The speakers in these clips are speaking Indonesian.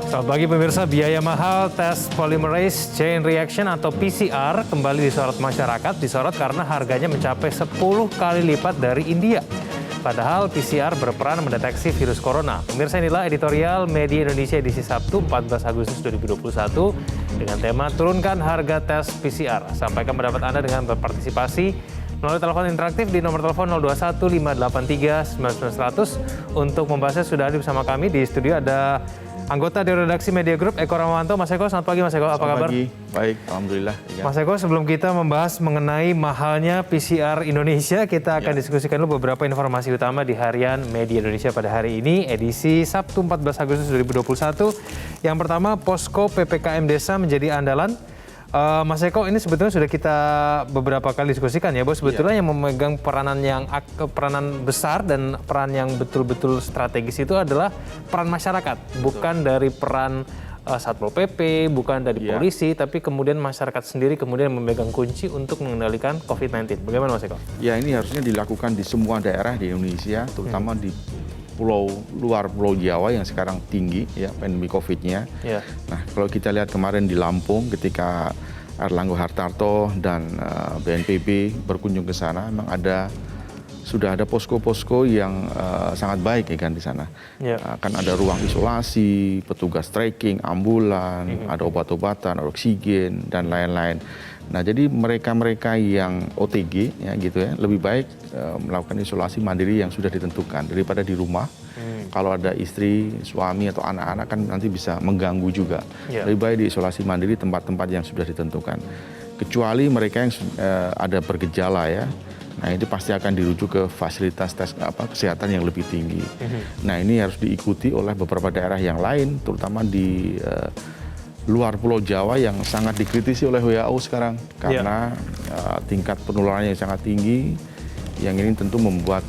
Selamat pagi pemirsa, biaya mahal tes polymerase chain reaction atau PCR kembali disorot masyarakat. Disorot karena harganya mencapai 10 kali lipat dari India. Padahal PCR berperan mendeteksi virus corona. Pemirsa, inilah editorial Media Indonesia edisi Sabtu 14 Agustus 2021 dengan tema Turunkan Harga Tes PCR. Sampaikan pendapat Anda dengan berpartisipasi melalui telepon interaktif di nomor telepon 021 583 9900. Untuk membahasnya sudah hadir bersama kami di studio ada anggota dari redaksi Media Group, Eko Rahmanto. Mas Eko, selamat pagi Mas Eko, apa kabar? Selamat pagi, baik, Alhamdulillah. Ya. Mas Eko, sebelum kita membahas mengenai mahalnya PCR Indonesia, kita akan diskusikan dulu beberapa informasi utama di harian Media Indonesia pada hari ini, edisi Sabtu 14 Agustus 2021. Yang pertama, posko PPKM Desa menjadi andalan. Mas Eko, ini sebetulnya sudah kita beberapa kali diskusikan ya, bahwa sebetulnya yang memegang peranan besar dan peran yang betul-betul strategis itu adalah peran masyarakat, bukan dari peran Satpol PP, bukan dari polisi, tapi kemudian masyarakat sendiri kemudian memegang kunci untuk mengendalikan COVID-19. Bagaimana Mas Eko? Ya, ini harusnya dilakukan di semua daerah di Indonesia, terutama di luar Pulau Jawa yang sekarang tinggi ya pandemi COVID-nya. Nah, kalau kita lihat kemarin di Lampung ketika Erlangga Hartarto dan BNPB berkunjung ke sana, memang sudah ada posko-posko yang sangat baik ya kan di sana. Kan ada ruang isolasi, petugas tracking, ambulan, ada obat-obatan, oksigen dan lain-lain. Nah, jadi mereka-mereka yang OTG ya gitu ya, lebih baik melakukan isolasi mandiri yang sudah ditentukan daripada di rumah. Kalau ada istri, suami atau anak-anak kan nanti bisa mengganggu juga. Lebih baik diisolasi mandiri tempat-tempat yang sudah ditentukan. Kecuali mereka yang ada bergejala ya. Nah, ini pasti akan dirujuk ke fasilitas tes kesehatan yang lebih tinggi. Nah, ini harus diikuti oleh beberapa daerah yang lain, terutama di luar Pulau Jawa yang sangat dikritisi oleh WHO sekarang karena tingkat penularannya yang sangat tinggi. Yang ini tentu membuat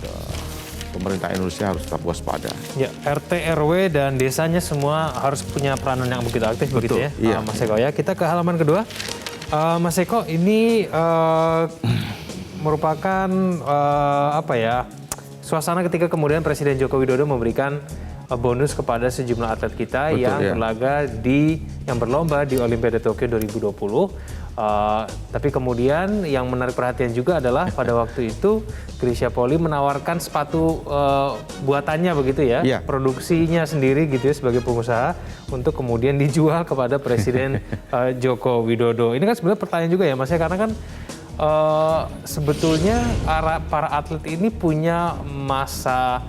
pemerintah Indonesia harus tetap waspada. Ya, RT, RW dan desanya semua harus punya peranan yang begitu aktif. Begitu ya, Mas Eko ya. Kita ke halaman kedua. Mas Eko, ini merupakan suasana ketika kemudian Presiden Joko Widodo memberikan bonus kepada sejumlah atlet kita yang berlomba di Olimpiade Tokyo 2020. Tapi kemudian yang menarik perhatian juga adalah pada waktu itu Grecia Poli menawarkan sepatu buatannya begitu ya, produksinya sendiri gitu ya sebagai pengusaha untuk kemudian dijual kepada Presiden Joko Widodo. Ini kan sebenarnya pertanyaan juga ya Mas ya, karena kan sebetulnya para atlet ini punya masa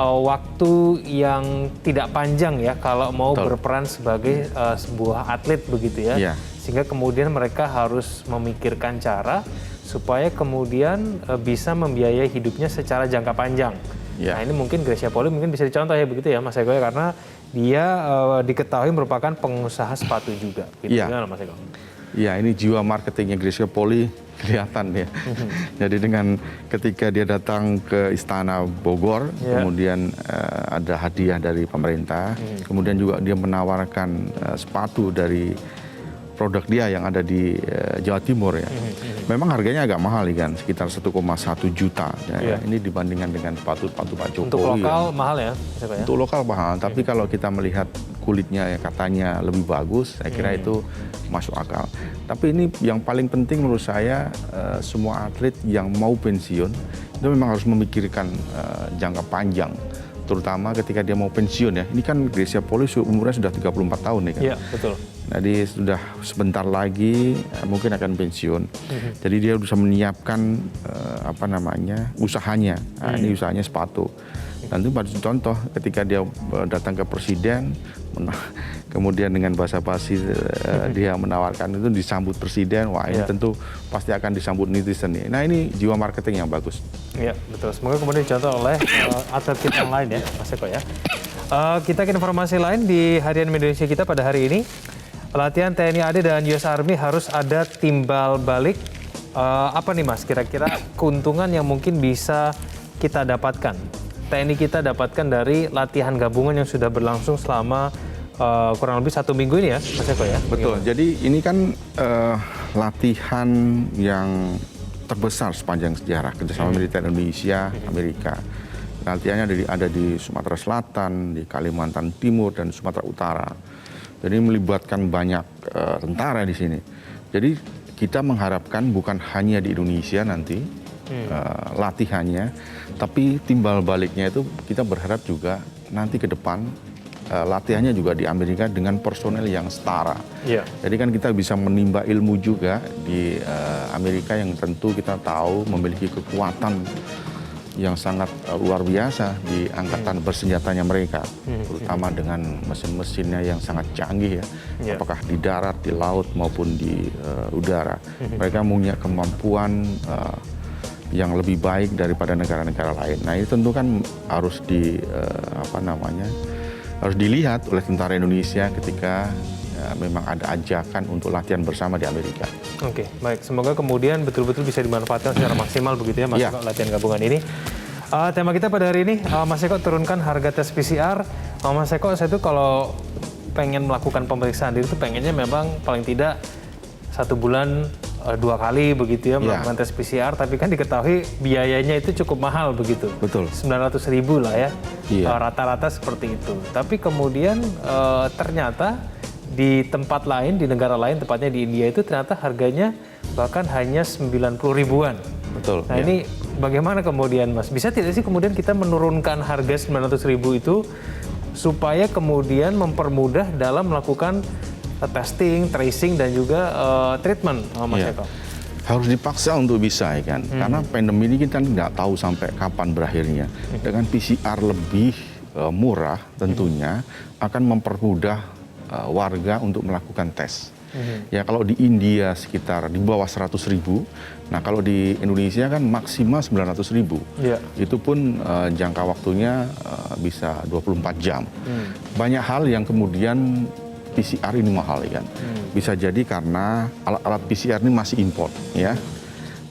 waktu yang tidak panjang ya kalau mau berperan sebagai sebuah atlet begitu ya. Sehingga kemudian mereka harus memikirkan cara supaya kemudian bisa membiayai hidupnya secara jangka panjang. Nah, ini mungkin Grecia Poli mungkin bisa dicontoh ya begitu ya Mas Eko ya, karena dia diketahui merupakan pengusaha sepatu juga. Gitu. Gimana Mas Eko? Ya, ini jiwa marketingnya Grecia Poli kelihatan ya. Jadi dengan ketika dia datang ke Istana Bogor, kemudian ada hadiah dari pemerintah, kemudian juga dia menawarkan sepatu dari produk dia yang ada di Jawa Timur ya. Memang harganya agak mahal kan, sekitar 1,1 juta. Ya. Ini dibandingkan dengan sepatu-sepatu Pak Jokowi. Untuk lokal mahal ya? Untuk lokal mahal, tapi kalau kita melihat kulitnya ya katanya lebih bagus, saya kira itu masuk akal. Tapi ini yang paling penting menurut saya, semua atlet yang mau pensiun itu memang harus memikirkan jangka panjang, terutama ketika dia mau pensiun ya. Ini kan Grecia Poli umurnya sudah 34 tahun ya kan. Iya, betul. Jadi sudah sebentar lagi mungkin akan pensiun. Jadi dia bisa menyiapkan usahanya. Nah, ini usahanya sepatu. Nanti pada contoh ketika dia datang ke presiden, kemudian dengan basa-basi dia menawarkan itu disambut presiden, wah ini tentu pasti akan disambut netizen nih. Nah, ini jiwa marketing yang bagus. Iya, betul. Semoga kemudian dicontoh oleh atlet kita yang lain ya, Mas Eko ya. Kita ke informasi lain di harian Media Indonesia kita pada hari ini. Latihan TNI AD dan US Army harus ada timbal balik. Apa nih Mas, kira-kira keuntungan yang mungkin bisa kita dapatkan? TNI kita dapatkan dari latihan gabungan yang sudah berlangsung selama kurang lebih 1 minggu ini ya, Mas Eko ya? Betul, jadi ini kan latihan yang terbesar sepanjang sejarah kerjasama militer Indonesia, Amerika. Latihannya ada di Sumatera Selatan, di Kalimantan Timur, dan Sumatera Utara. Jadi melibatkan banyak tentara di sini. Jadi kita mengharapkan bukan hanya di Indonesia nanti latihannya, tapi timbal baliknya itu kita berharap juga nanti ke depan latihannya juga di Amerika dengan personel yang setara. Yeah. Jadi kan kita bisa menimba ilmu juga di Amerika yang tentu kita tahu memiliki kekuatan yang sangat luar biasa di angkatan bersenjatanya mereka, terutama dengan mesin-mesinnya yang sangat canggih ya, apakah di darat, di laut maupun di udara. Mereka punya kemampuan yang lebih baik daripada negara-negara lain. Nah ini tentu kan harus harus dilihat oleh tentara Indonesia ketika memang ada ajakan untuk latihan bersama di Amerika. Oke, baik. Semoga kemudian betul-betul bisa dimanfaatkan secara maksimal begitu ya, Mas Eko, latihan gabungan ini. Tema kita pada hari ini, Mas Eko turunkan harga tes PCR. Mas Eko, saya tuh kalau pengen melakukan pemeriksaan diri itu pengennya memang paling tidak 1 bulan 2 kali begitu ya melakukan tes PCR, tapi kan diketahui biayanya itu cukup mahal begitu. Betul. 900.000 lah ya, rata-rata seperti itu. Tapi kemudian ternyata di tempat lain, di negara lain, tepatnya di India itu ternyata harganya bahkan hanya 90 ribuan. Betul. Nah ini bagaimana kemudian Mas? Bisa tidak sih kemudian kita menurunkan harga 900.000 itu supaya kemudian mempermudah dalam melakukan testing, tracing, dan juga treatment, Mas Eko? Harus dipaksa untuk bisa ya kan, karena pandemi ini kita tidak tahu sampai kapan berakhirnya. Dengan PCR lebih murah tentunya akan mempermudah warga untuk melakukan tes. Ya kalau di India sekitar di bawah 100.000, nah kalau di Indonesia kan maksimal 900.000. Itu pun jangka waktunya bisa 24 jam. Banyak hal yang kemudian PCR ini mahal ya kan. Bisa jadi karena alat-alat PCR ini masih import ya.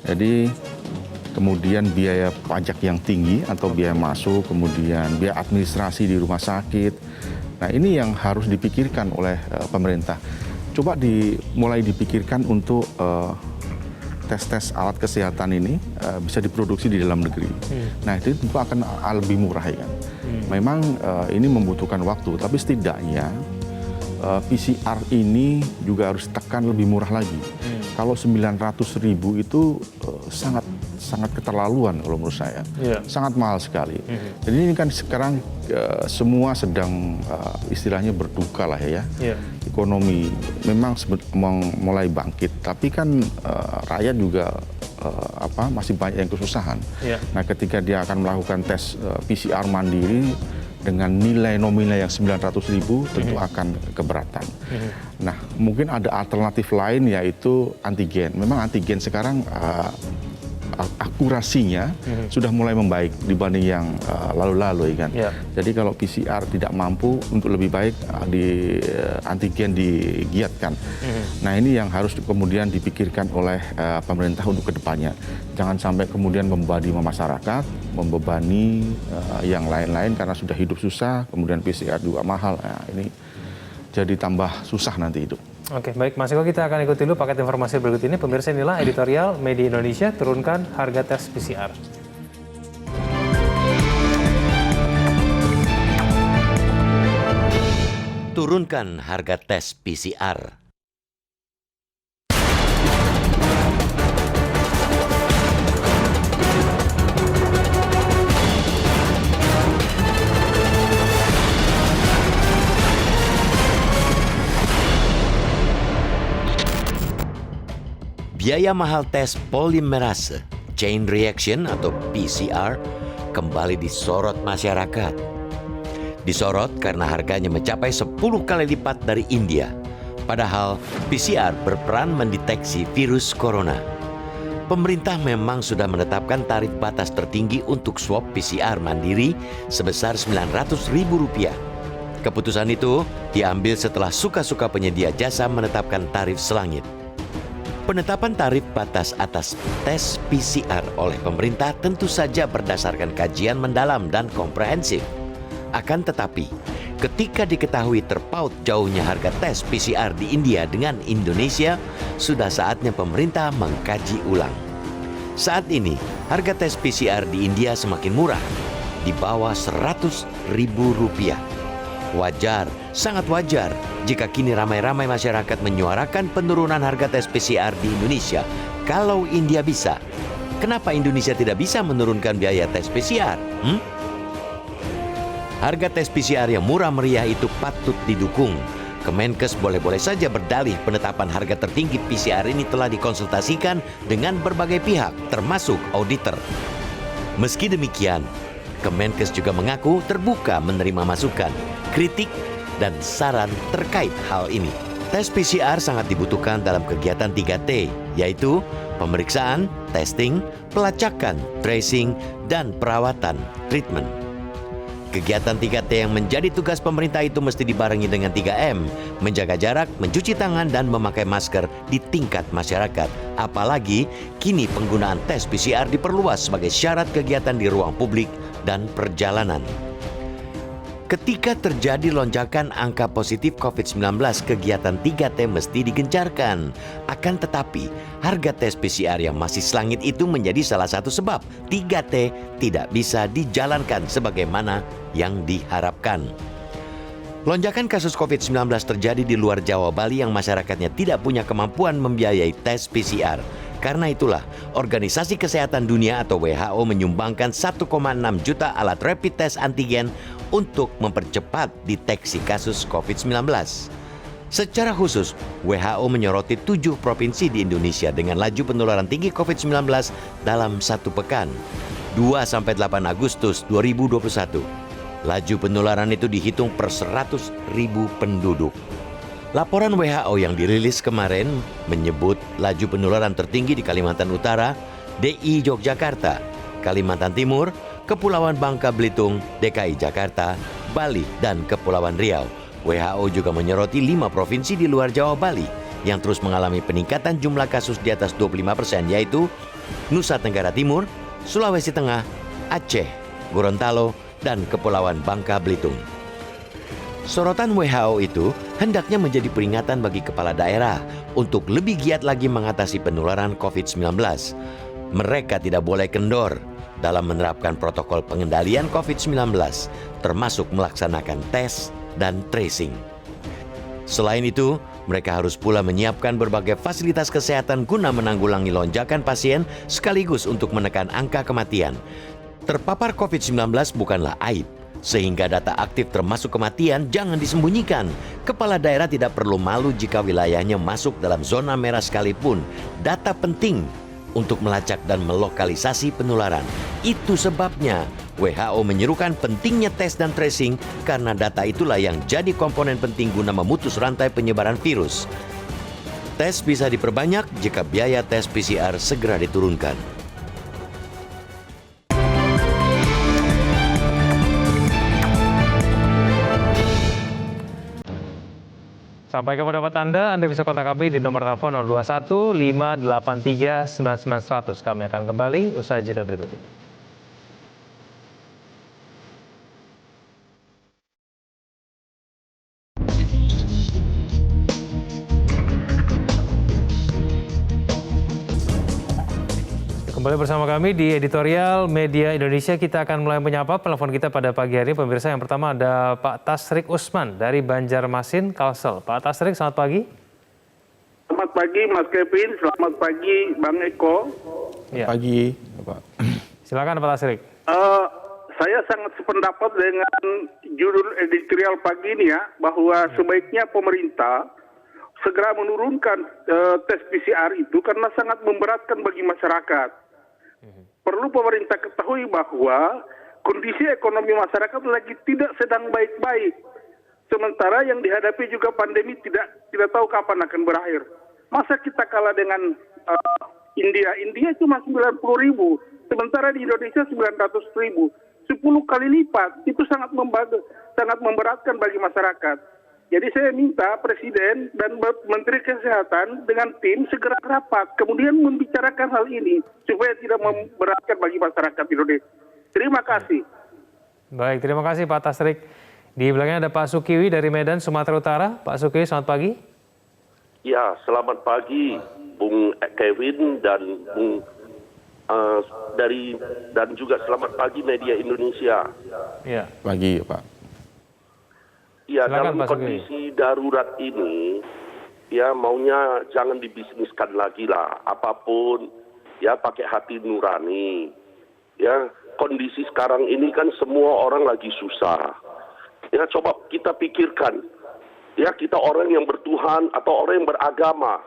Jadi kemudian biaya pajak yang tinggi atau biaya masuk, kemudian biaya administrasi di rumah sakit. Nah ini yang harus dipikirkan oleh pemerintah. Coba mulai dipikirkan untuk tes-tes alat kesehatan ini bisa diproduksi di dalam negeri. Nah itu tentu akan lebih murah ya kan. Memang ini membutuhkan waktu, tapi setidaknya PCR ini juga harus tekan lebih murah lagi. Kalau 900.000 itu sangat keterlaluan kalau menurut saya. Sangat mahal sekali. Jadi ini kan sekarang semua sedang istilahnya berduka lah ya. Ekonomi memang mulai bangkit, tapi kan rakyat juga masih banyak yang kesusahan. Nah ketika dia akan melakukan tes PCR mandiri dengan nilai nominal yang 900.000 tentu akan keberatan. Nah, mungkin ada alternatif lain yaitu antigen. Memang antigen sekarang akurasinya sudah mulai membaik dibanding yang lalu-lalu kan. Jadi kalau PCR tidak mampu, untuk lebih baik di antigen digiatkan. Nah ini yang harus kemudian dipikirkan oleh pemerintah untuk kedepannya. Jangan sampai kemudian membebani masyarakat, membebani yang lain-lain karena sudah hidup susah, kemudian PCR juga mahal. Nah, ini jadi tambah susah nanti hidup. Oke, baik Mas Eko, kita akan ikuti dulu paket informasi berikut ini. Pemirsa, inilah editorial Media Indonesia, turunkan harga tes PCR. Turunkan harga tes PCR. Biaya mahal tes polimerase chain reaction atau PCR kembali disorot masyarakat. Disorot karena harganya mencapai 10 kali lipat dari India. Padahal PCR berperan mendeteksi virus corona. Pemerintah memang sudah menetapkan tarif batas tertinggi untuk swab PCR mandiri sebesar Rp900.000. Keputusan itu diambil setelah suka-suka penyedia jasa menetapkan tarif selangit. Penetapan tarif batas atas tes PCR oleh pemerintah tentu saja berdasarkan kajian mendalam dan komprehensif. Akan tetapi, ketika diketahui terpaut jauhnya harga tes PCR di India dengan Indonesia, sudah saatnya pemerintah mengkaji ulang. Saat ini, harga tes PCR di India semakin murah, di bawah Rp100.000. Wajar, sangat wajar jika kini ramai-ramai masyarakat menyuarakan penurunan harga tes PCR di Indonesia. Kalau India bisa, kenapa Indonesia tidak bisa menurunkan biaya tes PCR? Harga tes PCR yang murah meriah itu patut didukung. Kemenkes boleh-boleh saja berdalih penetapan harga tertinggi PCR ini telah dikonsultasikan dengan berbagai pihak, termasuk auditor. Meski demikian, Kemenkes juga mengaku terbuka menerima masukan, kritik, dan saran terkait hal ini. Tes PCR sangat dibutuhkan dalam kegiatan 3T, yaitu pemeriksaan, testing, pelacakan, tracing, dan perawatan, treatment. Kegiatan 3T yang menjadi tugas pemerintah itu mesti dibarengi dengan 3M, menjaga jarak, mencuci tangan, dan memakai masker di tingkat masyarakat. Apalagi kini penggunaan tes PCR diperluas sebagai syarat kegiatan di ruang publik dan perjalanan. Ketika terjadi lonjakan angka positif COVID-19, kegiatan 3T mesti digencarkan. Akan tetapi, harga tes PCR yang masih selangit itu menjadi salah satu sebab 3T tidak bisa dijalankan sebagaimana yang diharapkan. Lonjakan kasus COVID-19 terjadi di luar Jawa Bali yang masyarakatnya tidak punya kemampuan membiayai tes PCR. Karena itulah, Organisasi Kesehatan Dunia atau WHO menyumbangkan 1,6 juta alat rapid test antigen untuk mempercepat deteksi kasus COVID-19. Secara khusus, WHO menyoroti 7 provinsi di Indonesia dengan laju penularan tinggi COVID-19 dalam satu pekan, 2-8 Agustus 2021. Laju penularan itu dihitung per 100.000 penduduk. Laporan WHO yang dirilis kemarin menyebut laju penularan tertinggi di Kalimantan Utara, DI Yogyakarta, Kalimantan Timur, Kepulauan Bangka Belitung, DKI Jakarta, Bali, dan Kepulauan Riau. WHO juga menyoroti 5 provinsi di luar Jawa Bali yang terus mengalami peningkatan jumlah kasus di atas 25%, yaitu Nusa Tenggara Timur, Sulawesi Tengah, Aceh, Gorontalo, dan Kepulauan Bangka Belitung. Sorotan WHO itu hendaknya menjadi peringatan bagi kepala daerah untuk lebih giat lagi mengatasi penularan COVID-19. Mereka tidak boleh kendor dalam menerapkan protokol pengendalian COVID-19, termasuk melaksanakan tes dan tracing. Selain itu, mereka harus pula menyiapkan berbagai fasilitas kesehatan guna menanggulangi lonjakan pasien sekaligus untuk menekan angka kematian. Terpapar COVID-19 bukanlah aib, sehingga data aktif termasuk kematian jangan disembunyikan. Kepala daerah tidak perlu malu jika wilayahnya masuk dalam zona merah sekalipun. Data penting untuk melacak dan melokalisasi penularan. Itu sebabnya WHO menyerukan pentingnya tes dan tracing karena data itulah yang jadi komponen penting guna memutus rantai penyebaran virus. Tes bisa diperbanyak jika biaya tes PCR segera diturunkan. Sampai ke pendapat Anda bisa kontak kami di nomor telepon 021 583 9900. Kami akan kembali usai jeda berikut ini. Kembali bersama kami di Editorial Media Indonesia. Kita akan mulai menyapa penelpon kita pada pagi hari. Pemirsa, yang pertama ada Pak Tasrik Usman dari Banjarmasin, Kalsel. Pak Tasrik, selamat pagi. Selamat pagi Mas Kevin, selamat pagi Bang Eko. Ya. Pagi, Pak. Silakan Pak Tasrik. Saya sangat sependapat dengan judul editorial pagi ini ya, bahwa sebaiknya pemerintah segera menurunkan tes PCR itu karena sangat memberatkan bagi masyarakat. Perlu pemerintah ketahui bahwa kondisi ekonomi masyarakat lagi tidak sedang baik-baik. Sementara yang dihadapi juga pandemi tidak tahu kapan akan berakhir. Masa kita kalah dengan India cuma 90.000, sementara di Indonesia 900.000, 10 kali lipat. Itu sangat memberatkan bagi masyarakat. Jadi saya minta Presiden dan Menteri Kesehatan dengan tim segera rapat, kemudian membicarakan hal ini supaya tidak memberatkan bagi masyarakat Indonesia. Terima kasih. Baik, terima kasih Pak Tasrik. Di belakangnya ada Pak Sukiwi dari Medan, Sumatera Utara. Pak Sukiwi, selamat pagi. Ya, selamat pagi Bung Kevin dan Bung dan juga selamat pagi media Indonesia. Ya. Pagi, Pak. Ya, Silakan, dalam Pak Sugeng. kondisi darurat ini, ya maunya jangan dibisniskan lagi lah. Apapun, ya pakai hati nurani. Ya, kondisi sekarang ini kan semua orang lagi susah. Ya, coba kita pikirkan. Ya, kita orang yang bertuhan atau orang yang beragama.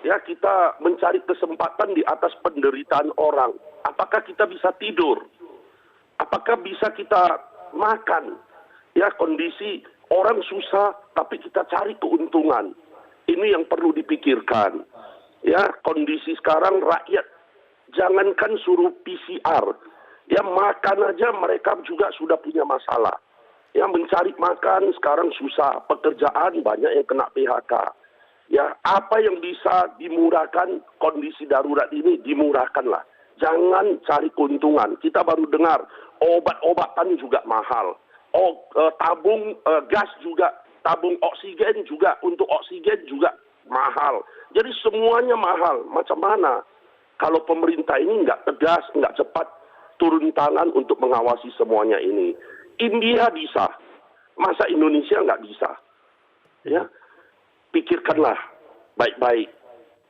Ya, kita mencari kesempatan di atas penderitaan orang. Apakah kita bisa tidur? Apakah bisa kita makan? Ya, kondisi orang susah, tapi kita cari keuntungan. Ini yang perlu dipikirkan. Ya, kondisi sekarang rakyat, jangankan suruh PCR. Ya, makan aja mereka juga sudah punya masalah. Ya, mencari makan sekarang susah. Pekerjaan banyak yang kena PHK. Ya, apa yang bisa dimurahkan kondisi darurat ini, dimurahkanlah. Jangan cari keuntungan. Kita baru dengar, obat-obatan juga mahal. Tabung gas juga, tabung oksigen juga, untuk oksigen juga mahal. Jadi semuanya mahal. Macam mana kalau pemerintah ini nggak tegas, nggak cepat turun tangan untuk mengawasi semuanya ini? India bisa, masa Indonesia nggak bisa? Ya, pikirkanlah baik-baik.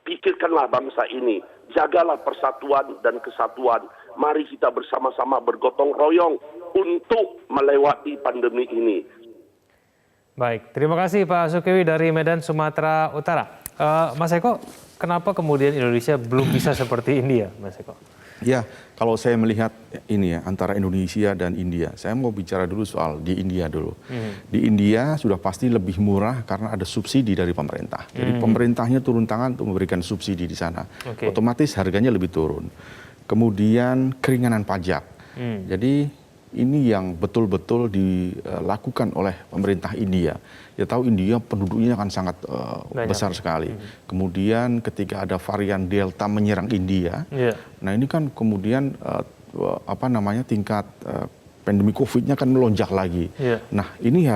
Pikirkanlah bangsa ini. Jagalah persatuan dan kesatuan. Mari kita bersama-sama bergotong royong untuk melewati pandemi ini. Baik, terima kasih Pak Sukewi dari Medan, Sumatera Utara. Mas Eko, kenapa kemudian Indonesia belum bisa seperti India, Mas Eko? Ya, kalau saya melihat ini ya, antara Indonesia dan India, saya mau bicara dulu soal di India dulu. Di India sudah pasti lebih murah karena ada subsidi dari pemerintah. Jadi pemerintahnya turun tangan untuk memberikan subsidi di sana. Otomatis harganya lebih turun. Kemudian keringanan pajak. Jadi ini yang betul-betul dilakukan oleh pemerintah India. Ya tahu India penduduknya kan sangat besar sekali. Kemudian ketika ada varian Delta menyerang India, nah ini kan kemudian tingkat pandemi COVID-nya kan melonjak lagi. Nah ini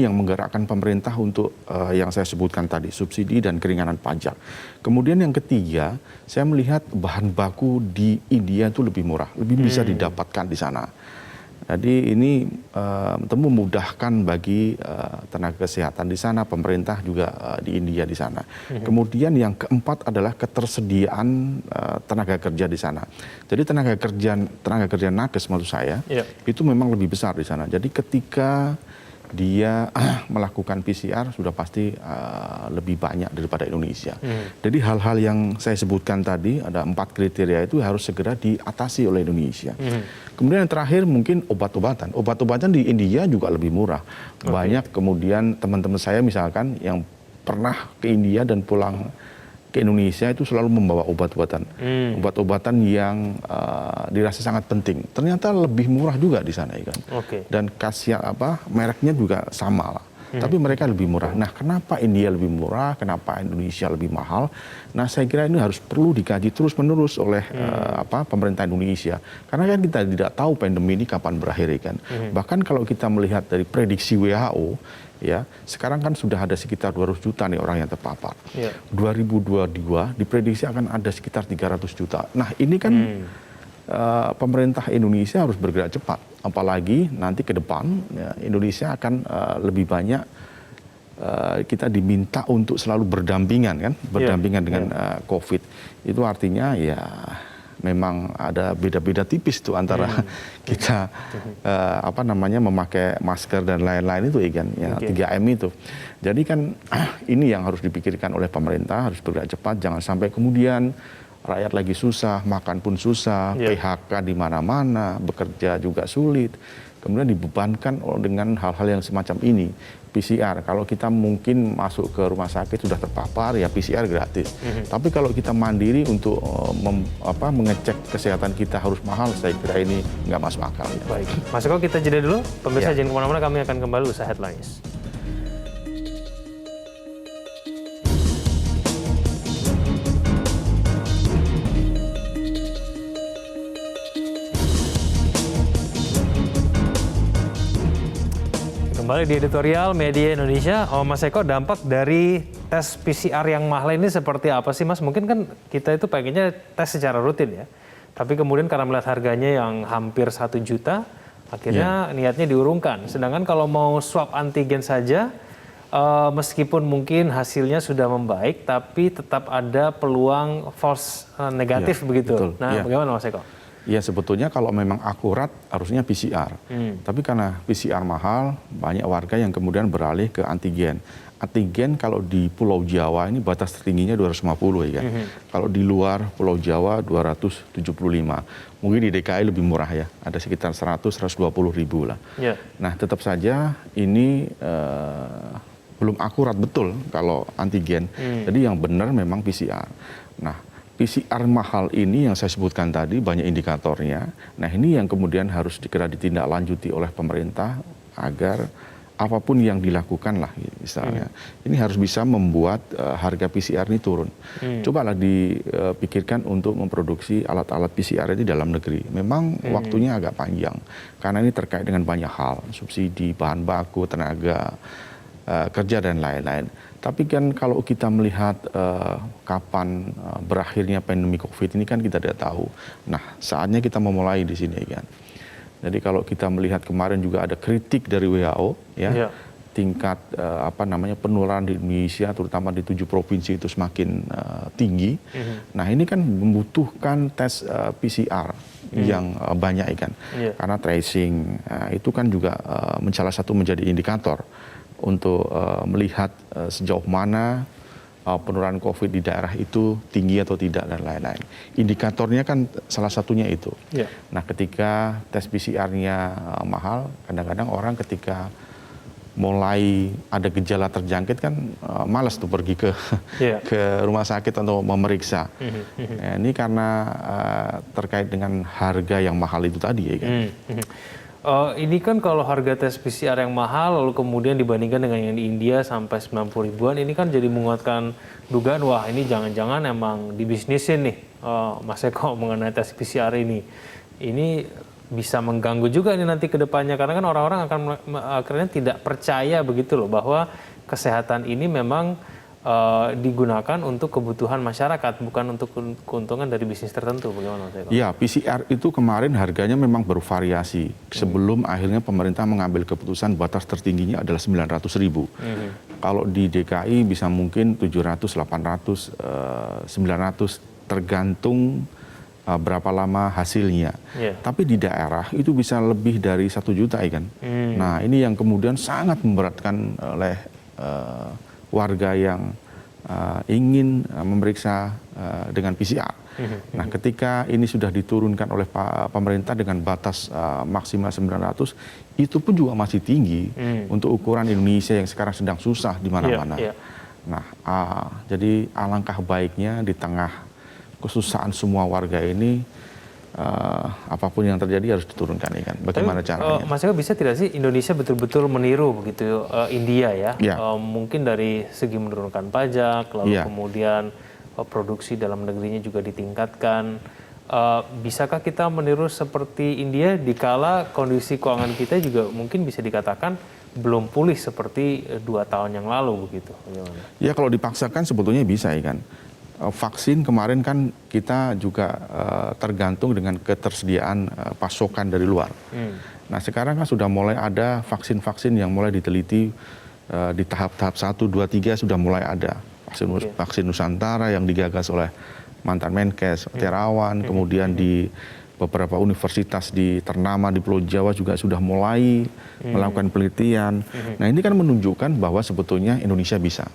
yang menggerakkan pemerintah untuk yang saya sebutkan tadi, subsidi dan keringanan pajak. Kemudian yang ketiga, saya melihat bahan baku di India itu lebih murah, lebih bisa didapatkan di sana. Jadi ini tentu memudahkan bagi tenaga kesehatan di sana, pemerintah juga di India di sana. Kemudian yang keempat adalah ketersediaan tenaga kerja di sana. Jadi tenaga kerja nakes maksud saya itu memang lebih besar di sana. Jadi ketika dia melakukan PCR sudah pasti lebih banyak daripada Indonesia. Jadi hal-hal yang saya sebutkan tadi, ada 4 kriteria itu harus segera diatasi oleh Indonesia. Kemudian yang terakhir mungkin obat-obatan. Obat-obatan di India juga lebih murah. Banyak kemudian teman-teman saya misalkan yang pernah ke India dan pulang ke Indonesia itu selalu membawa obat-obatan. Obat-obatan yang dirasa sangat penting. Ternyata lebih murah juga di sana, ya kan. Dan mereknya juga sama lah. Tapi mereka lebih murah. Nah, kenapa India lebih murah? Kenapa Indonesia lebih mahal? Nah, saya kira ini harus perlu dikaji terus-menerus oleh pemerintah Indonesia. Karena kan kita tidak tahu pandemi ini kapan berakhir, kan. Bahkan kalau kita melihat dari prediksi WHO, ya, sekarang kan sudah ada sekitar 200 juta nih orang yang terpapar. 2022 diprediksi akan ada sekitar 300 juta. Nah, ini kan pemerintah Indonesia harus bergerak cepat. Apalagi nanti ke depan ya, Indonesia akan lebih banyak kita diminta untuk selalu berdampingan dengan COVID. Itu artinya ya memang ada beda-beda tipis tuh antara kita memakai masker dan lain-lain itu, kan ya, 3M itu. Jadi kan ini yang harus dipikirkan oleh pemerintah, harus bergerak cepat, jangan sampai kemudian rakyat lagi susah, makan pun susah, PHK di mana-mana, bekerja juga sulit. Kemudian dibebankan dengan hal-hal yang semacam ini. PCR, kalau kita mungkin masuk ke rumah sakit sudah terpapar, ya PCR gratis. Tapi kalau kita mandiri untuk mengecek kesehatan kita harus mahal, saya kira ini nggak masuk akal. Ya. Baik, Mas Eko, kita jeda dulu. Pemirsa jangan kemana-mana, kami akan kembali usai headlines. Kembali di editorial Media Indonesia. Mas Eko, dampak dari tes PCR yang mahal ini seperti apa sih, Mas? Mungkin kan kita itu pengennya tes secara rutin ya. Tapi kemudian karena melihat harganya yang hampir 1 juta, Akhirnya niatnya diurungkan. Sedangkan kalau mau swab antigen saja, meskipun mungkin hasilnya sudah membaik, tapi tetap ada peluang false negatif begitu. Betul. Nah, bagaimana Mas Eko? Ya sebetulnya kalau memang akurat harusnya PCR. Tapi karena PCR mahal, banyak warga yang kemudian beralih ke antigen. Antigen kalau di Pulau Jawa ini batas tertingginya 250 ya kan. Kalau di luar Pulau Jawa 275. Mungkin di DKI lebih murah ya, ada sekitar 100-120 ribu lah. Nah tetap saja ini belum akurat betul kalau antigen. Jadi yang benar memang PCR. Nah PCR mahal ini yang saya sebutkan tadi banyak indikatornya. Nah ini yang kemudian harus segera ditindaklanjuti oleh pemerintah agar apapun yang dilakukan lah misalnya. Ini harus bisa membuat harga PCR ini turun. Cobalah dipikirkan untuk memproduksi alat-alat PCR ini dalam negeri. Memang waktunya agak panjang karena ini terkait dengan banyak hal, subsidi, bahan baku, tenaga kerja dan lain-lain. Tapi kan kalau kita melihat kapan berakhirnya pandemi COVID ini kan kita tidak tahu. Nah, saatnya kita memulai di sini kan. Jadi kalau kita melihat kemarin juga ada kritik dari WHO ya, tingkat penularan di Indonesia terutama di 7 provinsi itu semakin tinggi. Nah, ini kan membutuhkan tes PCR yang banyak kan. Karena tracing itu kan juga salah satu menjadi indikator untuk melihat sejauh mana penularan COVID di daerah itu tinggi atau tidak dan lain-lain. Indikatornya kan salah satunya itu. Nah ketika tes PCR-nya mahal, kadang-kadang orang ketika mulai ada gejala terjangkit kan malas tuh pergi ke rumah sakit untuk memeriksa. Nah, ini karena terkait dengan harga yang mahal itu tadi ya kan. Ini kan kalau harga tes PCR yang mahal lalu kemudian dibandingkan dengan yang di India sampai 90 ribuan, ini kan jadi menguatkan dugaan wah ini jangan-jangan emang dibisnisin nih Mas Eko mengenai tes PCR ini. Ini bisa mengganggu juga nih nanti ke depannya karena kan orang-orang akan akhirnya tidak percaya begitu loh bahwa kesehatan ini memang digunakan untuk kebutuhan masyarakat, bukan untuk keuntungan dari bisnis tertentu. Bagaimana Mas Eko? Ya, PCR itu kemarin harganya memang bervariasi. Sebelum akhirnya pemerintah mengambil keputusan batas tertingginya adalah 900 ribu. Kalau di DKI bisa mungkin 700, 800, 900 tergantung berapa lama hasilnya. Tapi di daerah itu bisa lebih dari 1 juta kan. Nah ini yang kemudian sangat memberatkan oleh warga yang ingin memeriksa dengan PCR. Nah, ketika ini sudah diturunkan oleh pemerintah dengan batas maksimal 900, itu pun juga masih tinggi untuk ukuran Indonesia yang sekarang sedang susah di mana-mana. Nah, jadi alangkah baiknya di tengah kesusahan semua warga ini, apapun yang terjadi harus diturunkan ya kan. Bagaimana caranya? Mas Eko bisa tidak sih Indonesia betul-betul meniru begitu India ya? Mungkin dari segi menurunkan pajak, lalu kemudian produksi dalam negerinya juga ditingkatkan. Bisakah kita meniru seperti India dikala kondisi keuangan kita juga mungkin bisa dikatakan belum pulih seperti 2 tahun yang lalu begitu? Bagaimana? Ya kalau dipaksakan sebetulnya bisa ya kan. Vaksin kemarin kan kita juga tergantung dengan ketersediaan pasokan dari luar. Nah sekarang kan sudah mulai ada vaksin-vaksin yang mulai diteliti di tahap-tahap 1, 2, 3 sudah mulai ada. Vaksin Nusantara yang digagas oleh mantan Menkes, Terawan, kemudian di beberapa universitas di ternama di Pulau Jawa juga sudah mulai melakukan penelitian. Nah ini kan menunjukkan bahwa sebetulnya Indonesia bisa.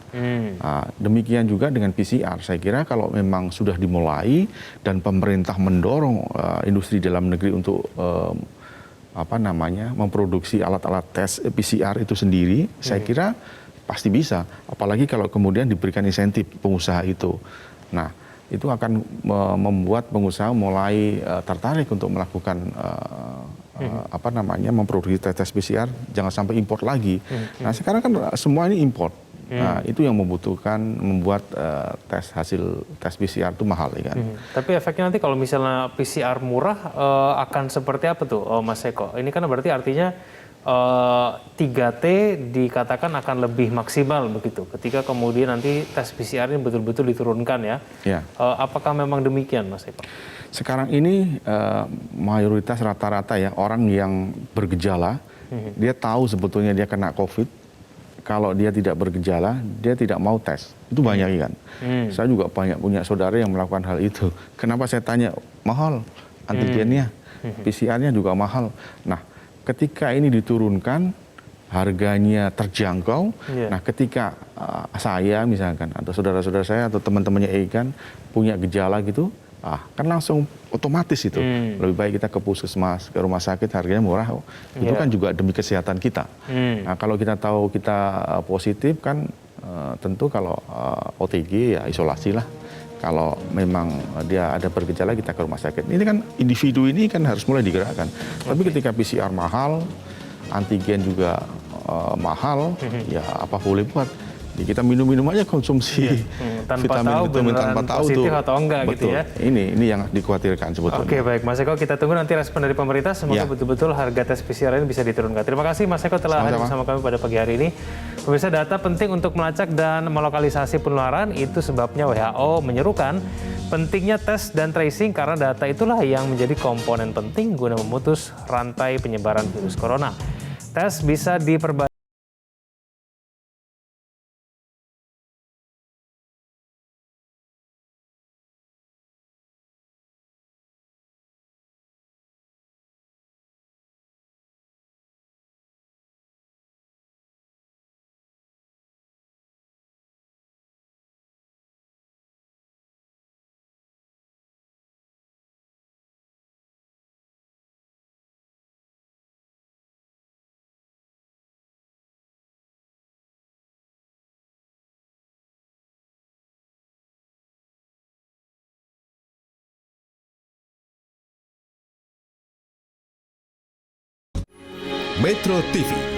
Demikian juga dengan PCR. Saya kira kalau memang sudah dimulai dan pemerintah mendorong industri dalam negeri untuk memproduksi alat-alat tes PCR itu sendiri, saya kira pasti bisa. Apalagi kalau kemudian diberikan insentif pengusaha itu. Nah itu akan membuat pengusaha mulai tertarik untuk melakukan memproduksi tes PCR, jangan sampai import lagi. Nah sekarang kan semua ini import. Nah itu yang membuat hasil tes PCR itu mahal ya kan. Tapi efeknya nanti kalau misalnya PCR murah akan seperti apa tuh Mas Eko? Ini kan berarti artinya 3T dikatakan akan lebih maksimal begitu ketika kemudian nanti tes PCR ini betul-betul diturunkan ya. Apakah memang demikian Mas Eko? Sekarang ini mayoritas rata-rata ya orang yang bergejala, dia tahu sebetulnya dia kena COVID. Kalau dia tidak bergejala, dia tidak mau tes. Itu banyak kan. Saya juga banyak punya saudara yang melakukan hal itu. Kenapa saya tanya? Mahal antigennya, PCR-nya juga mahal. Nah, ketika ini diturunkan, harganya terjangkau. Nah, ketika saya misalkan atau saudara-saudara saya atau teman-temannya Egan punya gejala gitu, kan langsung otomatis itu. Lebih baik kita ke puskesmas, ke rumah sakit, harganya murah. Itu kan juga demi kesehatan kita. Nah, kalau kita tahu kita positif kan tentu kalau OTG ya isolasi lah. Kalau memang dia ada bergejala kita ke rumah sakit. Ini kan individu ini kan harus mulai digerakkan. Tapi ketika PCR mahal, antigen juga mahal, ya apa boleh buat? Ya kita minum-minum aja konsumsi tanpa vitamin tahu tanpa tahu positif tuh. atau enggak. Betul. Gitu ya. Ini yang dikhawatirkan sebetulnya. Oke, baik Mas Eko, kita tunggu nanti respon dari pemerintah. Semoga betul-betul harga tes PCR ini bisa diturunkan. Terima kasih Mas Eko telah hadir bersama kami pada pagi hari ini. Pemirsa, data penting untuk melacak dan melokalisasi penularan, itu sebabnya WHO menyerukan pentingnya tes dan tracing karena data itulah yang menjadi komponen penting guna memutus rantai penyebaran virus corona. Tes bisa diperbaiki Metro TV